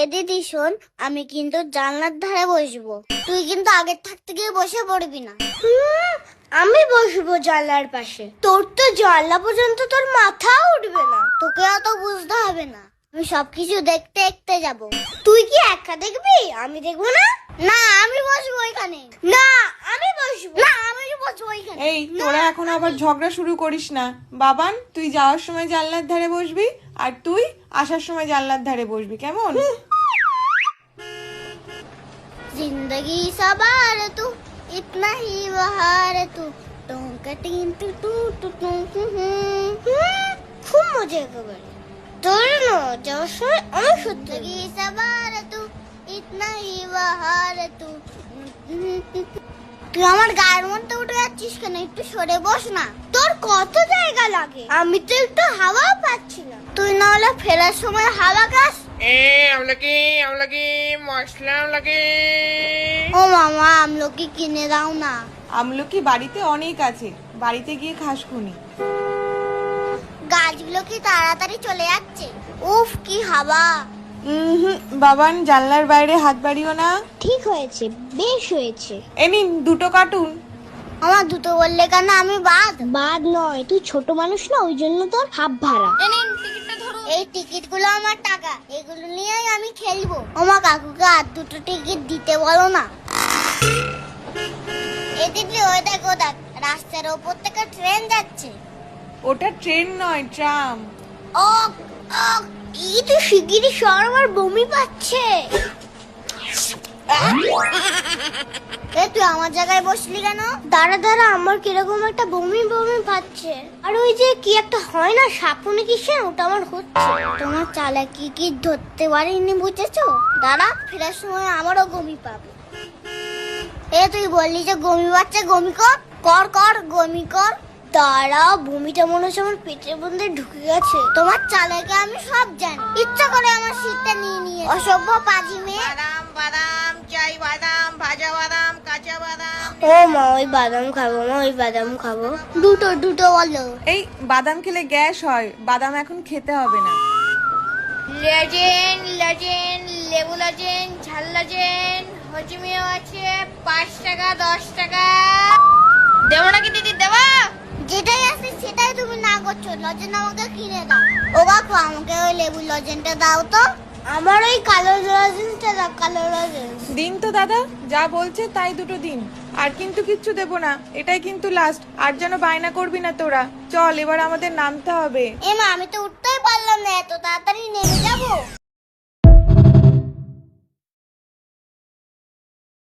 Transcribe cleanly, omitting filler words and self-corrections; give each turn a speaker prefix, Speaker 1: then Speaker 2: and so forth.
Speaker 1: এ দিদি শোন, আমি কিন্তু জানলার ধারে বসবো, তুই কিন্তু আগের থাকতে গিয়ে বসে পড়বি না। আমি বসবো জানলার পাশে, তোর তো জানলা পর্যন্ত তোর মাথা উঠবে না। তোকে অত বুঝতে হবে না, আমি সবকিছু দেখতে দেখতে যাব। তুই কি একা দেখবি, আমি দেখবো না? না আমি বসবো এখানে। না আমি বসবো। না আমি বসবো এখানে।
Speaker 2: এই তোরা এখন আবার ঝগড়া শুরু করিস না। বাবান, তুই যাওয়ার সময় জানলার ধারে বসবি, আর তুই আসার সময় জানলার ধারে বসবি, কেমন?
Speaker 1: जिंदगी सवार तू इतना ही बहार तू टीन टू टू टू टू খুব মজা করে তোর না যাওয়ার সময় আমার সত্যি সবার তু ইতনা হি বাহার তু। তুই আমার গায়ের মধ্যে উঠে যাচ্ছিস কেন? একটু সরে বস না, তোর কত জায়গা লাগে, আমি তো একটু হাওয়া পাচ্ছি না। তুই না হলে ফেরার সময় হাওয়া খাস।
Speaker 2: আমলকি মশলা আমলকি।
Speaker 1: ও মামা, আমলকি কিনে দাও না।
Speaker 2: আমলকি বাড়িতে অনেক আছে, বাড়িতে গিয়ে খাস খুনি।
Speaker 1: গাছগুলো কি তাড়াতাড়ি চলে যাচ্ছে? উফ কি হাওয়া।
Speaker 2: বাবান, জানলার বাইরে হাত বাড়িও না।
Speaker 1: ঠিক হয়েছে, বেশ হয়েছে।
Speaker 2: এ নিন দুটো কার্টুন।
Speaker 1: আমার দুটো বললে কেন? আমি বাদ নয়, তুই ছোট মানুষ না, ওই জন্য তোর হাফ ভাড়া। এই টিকিট গুলো আমার টাকা, এগুলো নিয়েই আমি খেলবো। আমার কাকুকে আর দুটো টিকিট দিতে বলো না। এই দিদি ওই দেখ, রাস্তার ওপর থেকে ট্রেন যাচ্ছে।
Speaker 2: ওটা ট্রেন নয়, ট্রাম।
Speaker 1: ও এই তো শিগগিরই সর, আমার বমি পাচ্ছে। তুই আমার জায়গায় বসলি কেন? দাঁড়া, আমার কিরকম একটা বমি বমি পাচ্ছে। আর ওই যে কি একটা হয় না, সাপুনে কিসের, ওটা আমার হচ্ছে। তোমার চালাকি কি ধরতে পারিনি, বুঝেছো? দাঁড়া, ফেরার সময় আমারও বমি পাবে। তুই বললি যে বমি পাচ্ছে, বমি কর বমি কর। দাঁড়া, বমিটা মনে হচ্ছে আমার পেটের মধ্যে ঢুকে গেছে। তোমার চালাকে আমি সব জানি, ইচ্ছা করে আমার সিটটা নিয়ে অসভ্য পাজি মেয়ে।
Speaker 2: বাদাম চাই, বাদাম ভাজা বাদাম, কাঁচা বাদাম।
Speaker 1: ও মা, ওই বাদাম খাবো না, ওই বাদাম খাবো। দুটো বলো।
Speaker 2: এই বাদাম খেলে গ্যাস হয়, বাদাম এখন খেতে হবে না।
Speaker 3: লেজেন লেবু লেজেন, ঝাল লেজেন, হজমিও আছে 5 টাকা 10 টাকা। দেবো নাকি দিদি, দেবো?
Speaker 1: যেটাই আছে সেটাই তুমি না করছো। লজেন আমাকে কিনে দাও। ও কাকু, আমাকে ওই লেবু লজেনটা দাও তো। আমার ওই কালো লজেনটা দাও, কালো লজেন।
Speaker 2: দিন তো দাদা, যা বলছে তাই দুটো দিন, আর কিন্তু কিচ্ছু দেবো না, এটাই কিন্তু লাস্ট। আর যেন বায়না করবি না তোরা। চল, এবার আমাদের নামতে হবে।
Speaker 1: এমা, আমি তো উঠতেই পারলাম না, এত তাড়াতাড়ি নেমে যাবো?